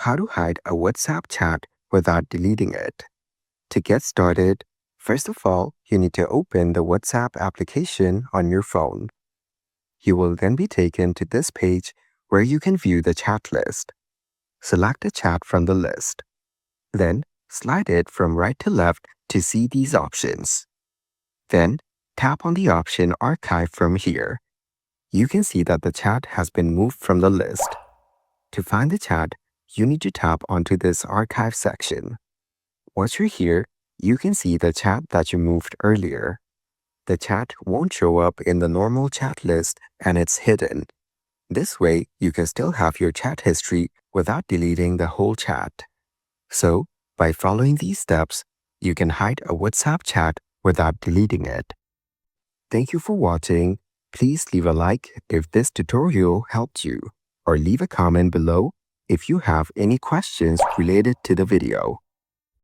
how to hide a WhatsApp chat without deleting it. To get started, first of all, you need to open the WhatsApp application on your phone. You will then be taken to this page where you can view the chat list. Select a chat from the list. Then, slide it from right to left to see these options. Then, tap on the option Archive from here. You can see that the chat has been moved from the list. To find the chat, you need to tap onto this Archive section. Once you're here, you can see the chat that you moved earlier. The chat won't show up in the normal chat list and it's hidden. This way, you can still have your chat history without deleting the whole chat. So, by following these steps, you can hide a WhatsApp chat without deleting it. Thank you for watching. Please leave a like if this tutorial helped you, or leave a comment below if you have any questions related to the video.